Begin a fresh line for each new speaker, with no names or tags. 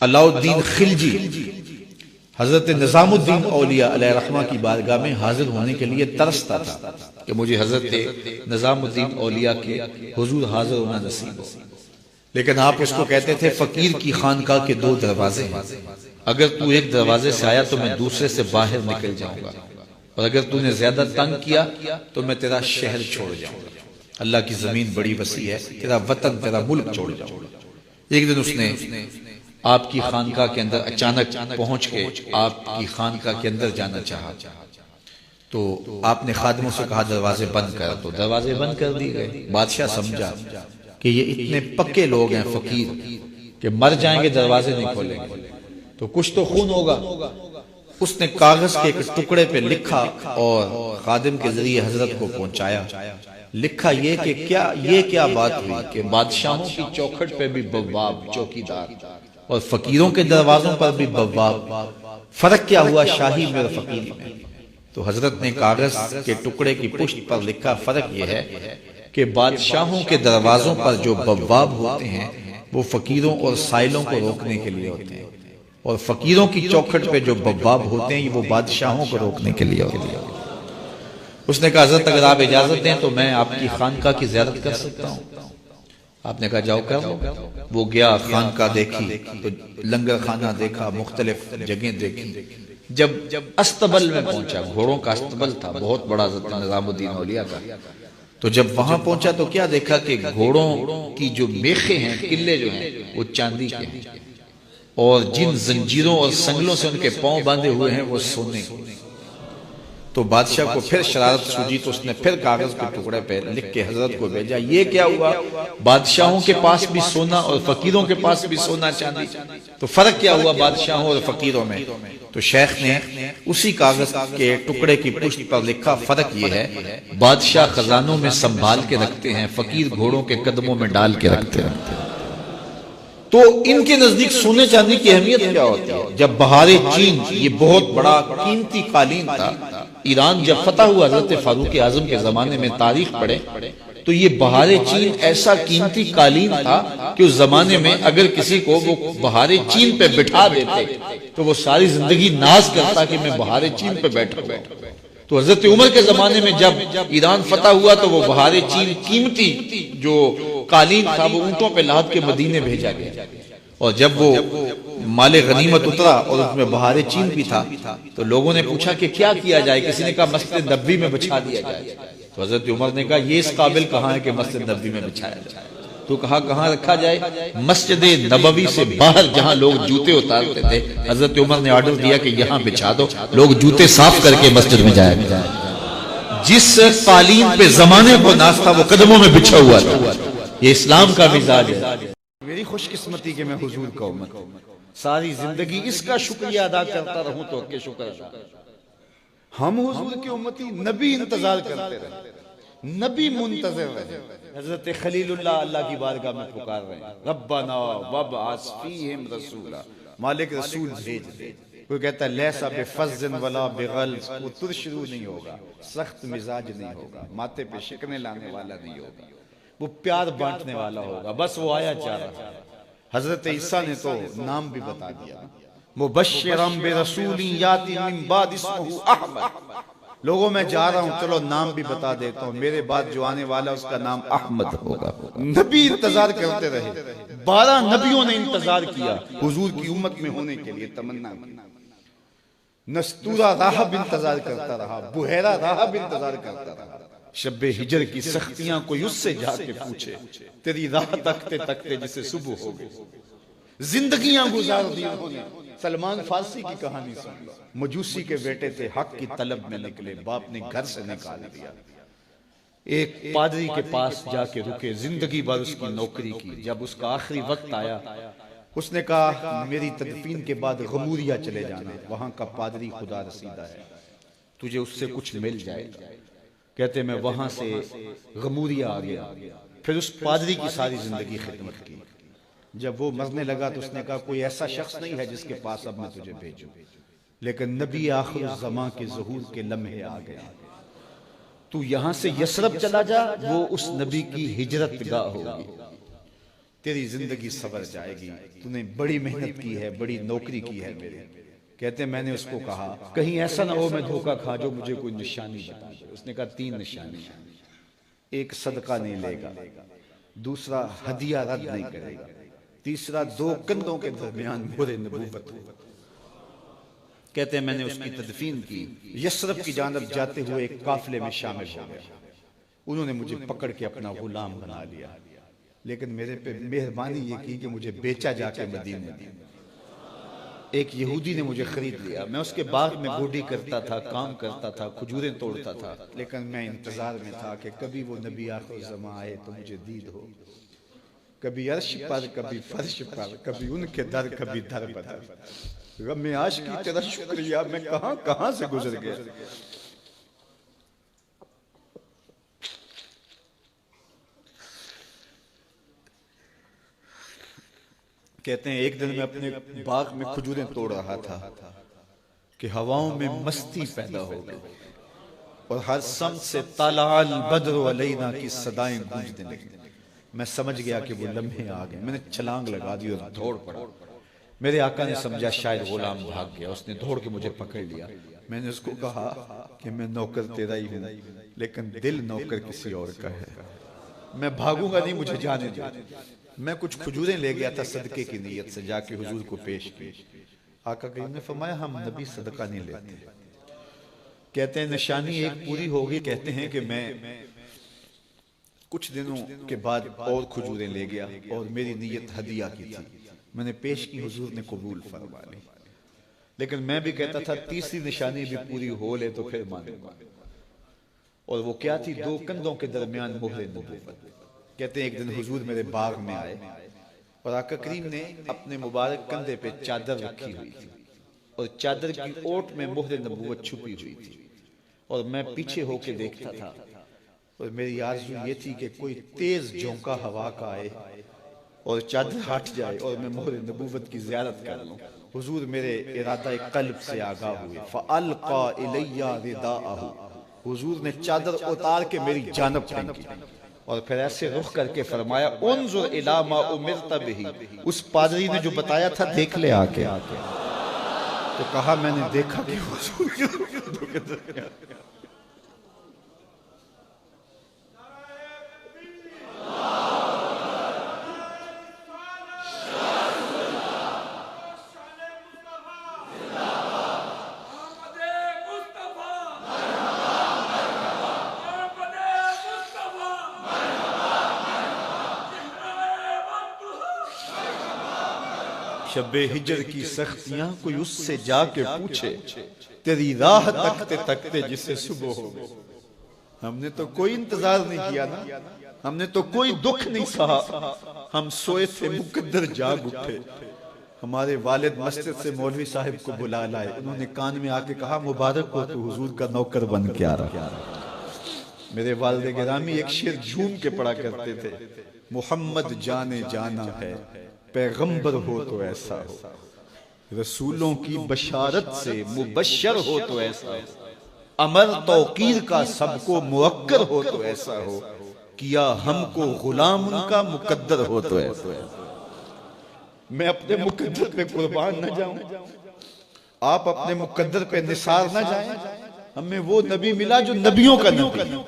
अलाउद्दीन खिलजी हजरत निजामुद्दीन औलिया अलैहिर्रहमा की बारगाह में हाजिर होने के लिए तरसता था कि मुझे हजरत निजामुद्दीन औलिया के हुजूर हाजिर होना नसीब हो। लेकिन आप उसको कहते थे फकीर की खानकाह के दो दरवाजे हैं, अगर तू एक दरवाजे से आया तो मैं दूसरे से बाहर निकल जाऊंगा, और अगर तूने ज्यादा तंग किया तो मैं तेरा शहर छोड़ जाऊंगा। अल्लाह की जमीन बड़ी वसी है, तेरा वतन तेरा मुल्क छोड़ जाऊंगा। एक दिन उसने आपकी खानकाह के अंदर अचानक पहुंच के आपकी खानकाह के अंदर जाना चाहा, तो आपने खादिमों से कहा दरवाजे बंद कर, तो दरवाजे बंद कर दिए गए। बादशाह समझा कि ये इतने पक्के लोग हैं फकीर कि मर जाएंगे दरवाजे नहीं खोलेंगे, तो कुछ तो खून होगा। उसने कागज के एक टुकड़े पे लिखा और खादिम के जरिए हजरत को पहुंचाया। लिखा ये कि क्या बात हुई कि बादशाहों की चौखट पे भी बव्वाब चौकीदार और फकीरों के दरवाजों पर भी बव्वाब, फर्क क्या हुआ शाही में और फकीरी में? तो हजरत ने कागज के टुकड़े की पुष्ट पर लिखा फर्क यह है कि बादशाहों के दरवाजों पर जो बव्वाब होते हैं वो फकीरों और साइलों को रोकने के लिए होते हैं, और फकीरों की चौखट पे जो बव्वाब होते हैं वो बादशाहों को रोकने के लिए होते हैं। उसने कहा हजरत अगर आप इजाजत दें तो मैं आपकी खानकाह की ज़ियारत कर सकता हूँ। आपने कहा जाओ कर लो। वो गया, खानकाह देखी तो लंगर खाना देखा, मुख्तलिफ जगह देखी। जब अस्तबल में पहुंचा, घोड़ों का अस्तबल था बहुत बड़ा निजामुद्दीन औलिया का, तो जब वहां पहुंचा तो क्या देखा कि घोड़ों की जो मेखे हैं, किले जो हैं वो चांदी के हैं, और जिन जंजीरों और संगलों से उनके पांव बांधे हुए हैं वो सोने। तो बादशाह को फिर शरारत सूझी, तो उसने फिर कागज के टुकड़े पे लिख के हजरत को भेजा, ये क्या हुआ? बादशाहों के पास भी सोना और फकीरों के पास भी सोना चांदी, तो फर्क क्या हुआ बादशाहों और फकीरों में? तो शेख ने उसी कागज के टुकड़े की पुष्ट पर लिखा फर्क ये है, बादशाह खजानों में संभाल के रखते हैं, फकीर घोड़ों के कदमों में डाल के रखते हैं। तो इनके नजदीक सोने चांदी की अहमियत क्या होती है? जब बहारे चीन, ये बहुत बड़ा कीमती कालीन था, ईरान जब फतह हुआ हजरत फारूक आजम के जमाने में, तारीख पढ़े तो ये बहारे चीन ऐसा कीमती कालीन था कि उस जमाने में अगर किसी को वो बहारे चीन पे बिठा देते तो वो सारी जिंदगी नाज करता कि मैं बहारे चीन पे बैठा हुआ। तो हजरत उमर के जमाने में जब ईरान फतह हुआ तो वो बहारे चीन कीमती जो कालीन था वो ऊंटों पे लाद के मदीने भेजा गया, और जब वो माले गनीमत उतरा और उसमें बहारे चीन भी था तो लोगों ने पूछा कि क्या किया जाए? किसी ने कहा मस्जिद नबवी में बिछा दिया जाए। तो हजरत उमर ने कहा ये इस काबिल कहाँ है कि मस्जिद नबवी में बिछाया जाए? तो कहा कहाँ रखा जाए? मस्जिद नबवी से बाहर जहाँ लोग जूते उतारते थे, हजरत उमर ने ऑर्डर दिया कि यहाँ बिछा दो, लोग जूते साफ करके मस्जिद में जाए। जिस कालीन पे जमाने को नाज था वो कदमों में बिछा हुआ था। ये इस्लाम का मिजाज है। मेरी खुशकिस्मती कि मैं हुजूर का उम्मत हूं, सारी जिंदगी इसका शुक्रिया अदा करता रहूं तो के शुक्र अदा। हम हुजूर की उम्मती, नबी इंतजार करते रहे, नबी मुंतज़िर रहे। हजरत खलीलुल्लाह अल्लाह की बारगाह में पुकार रहे हैं, रब्बना वब्अस फीहिम रसूला, मालिक रसूल भेज दे। कोई कहता है लैसा बिफज़्ज़िन वला बिग़ल्ज़, वो तुरशरू नहीं होगा, सख्त मिजाज नहीं होगा, माथे पे शिकने लाने वाला नहीं होगा, वो प्यार बांटने वाला होगा। बस वो आया जा रहा है। हजरत ईसा ने तो नाम भी बता दिया, मुबश्शिरन बिरसूलिन याती मिन बाद इस्मुहु अहमद। लोगों में जा रहा हूं, चलो नाम भी बता देता हूं, मेरे बाद जो आने वाला उसका नाम अहमद होगा। नबी इंतजार करते रहे, 12 नबियों ने इंतजार किया हुजूर की उम्मत में होने के लिए, तमन्ना की। नस्तूरा राहब इंतजार करता रहा, बुहैरा राहब इंतजार करता रहा। शब्बे हिजर की सख्तियां कोई उससे जाके पूछे, तेरी राह तकते तकते जिसे सुबह हो गई। जिंदगियां गुजार दी उन्होंने। सलमान फारसी की कहानी सुन लो, मजूसी के बेटे थे, हक की तलब में निकले, बाप ने घर से निकाल दिया। एक पादरी के पास जाके रुके, जिंदगी भर उसकी नौकरी की। जब उसका आखिरी वक्त आया, उसने कहा मेरी तदफीन के बाद गमूरिया चले जाना, वहां का पादरी खुदा रसीदा है, तुझे उससे कुछ मिल जाएगा। कहते मैं वहां से गमूरिया आ गया, फिर उस पादरी की सारी जिंदगी खिदमत की। जब वो मरने लगा तो उसने कहा कोई ऐसा शख्स नहीं है जिसके पास अब मैं तुझे भेजूं, लेकिन नबी आखिर ज़मां के ज़हूर के लम्हे आ गए। तू यहां से यसरब चला जा, वो उस नबी की हिजरत गाह होगी। तेरी जिंदगी सवर जाएगी, तूने बड़ी मेहनत की है, बड़ी नौकरी की है मेरे। कहते हैं मैंने उसको कहा कहीं ऐसा ना हो मैं धोखा खा जो मुझे कोई निशानी बता दे। उसने कहा 3 निशानी, एक सदका नहीं लेगा, दूसरा हदिया रद्द नहीं करेगा, तीसरा 2 कंधों के दरमियान मोहरे नबूवत हो। कहते हैं मैंने उसकी तदफीन की, यसरब की जानब जाते हुए एक काफिले में शामिल हो गया। उन्होंने मुझे पकड़ के अपना गुलाम बना लिया, लेकिन मेरे पे मेहरबानी ये की कि मुझे बेचा जाके मदीने में। एक यहूदी ने मुझे खरीद लिया, मैं उसके बाग में गोडी करता था, काम करता था, खजूरें तोड़ता था, लेकिन मैं इंतजार में था कि कभी वो नबी आखिर ज़मा आए तो मुझे दीद हो। कभी अर्श पर, कभी फर्श पर, कभी उनके दर, कभी दर बदर। रब में आश की तेरा शुक्रिया, मैं कहां कहां से गुजर गया। कहते हैं एक दिन मैं अपने बाग में खजूरें तोड़ रहा था कि हवाओं में मस्ती पैदा हो गई और हर सम से तालाल बद्र अलैना की सदाएं गूंजने लगी। मैं समझ गया कि वो लम्हे आ गए। मैंने छलांग लगा दी और दौड़ पड़ा। मेरे आका ने समझा शायद गुलाम भाग गया, उसने दौड़ के मुझे पकड़ लिया। मैंने उसको कहा कि मैं नौकर तेरा ही हूं, लेकिन दिल नौकर किसी और का है। मैं भागूंगा नहीं, मुझे जाने दो। मैं कुछ खजूरें ले गया था सदके की नीयत से, जाके हुजूर को पेश की। आका करीम ने फरमाया हम नबी सदका नहीं लेते। कहते हैं निशानी एक पूरी हो गई। कहते हैं कि मैं कुछ दिनों के बाद और खजूरें ले गया और मेरी नीयत हदिया की थी। मैंने पेश की, हुजूर ने कबूल फरमा ली। लेकिन मैं भी कहता था तीसरी निशानी भी पूरी हो ले तो फिर मानूंगा। और वो क्या थी? 2 कंधों के दरमियान मोहरे नबूवत। कहते हैं एक दिन हुजूर मेरे बाग में आए और आका करीम ने अपने मुबारक कंधे पे चादर रखी हुई थी और चादर की ओट में मोहरे नबूवत छुपी हुई थी और मैं पीछे होके देखता था। और मेरी आरज़ू ये थी कि कोई तेज झोंका हवा का आए और चादर हट जाए और मैं मोहरे नबूवत की ज़ियारत कर लूं। हुजूर मेरे इरादा कल्ब से आगाह हुए। फ़अल्क़ा इलैया रिदाअहु, हुजूर ने चादर उतार के मेरी जानब फेंकी और फिर ऐसे रुख करके फरमाया उन्जुर इला मा उमिरत बिही। उस पादरी ने जो बताया था देख ले आके। तो कहा मैंने देखा कि हुजूर के शब्बे हिजर की सख्तियां कोई उससे जाके पूछे, तेरी राह तकते तकते जिसे सुबह हो गई। हमने तो कोई इंतजार नहीं किया ना, हमने तो कोई दुख नहीं सहा। हम सोए थे मुकद्दर जाग उठे। हमारे वालिद मस्जिद से मौलवी साहब को बुला लाए। उन्होंने कान में आके कहा मुबारक हो तू हुजूर का नौकर बन के आ रहा। मेरे वालिद गिरामी एक शेर झूम के पढ़ा करते थे, मोहम्मद जाने जाना है पैगंबर हो तो ऐसा हो, रसूलों की बशारत से मुबश्शर हो तो ऐसा हो, अमर तौकीर का सबको मुअक्कर हो तो ऐसा हो, किया हमको गुलाम उनका मुकद्दर हो तो ऐसा। मैं अपने मुकद्दर पे कुर्बान न जाऊं, आप अपने मुकद्दर पे निसार न जाएं। हमें वो नबी मिला जो नबियों का नबी।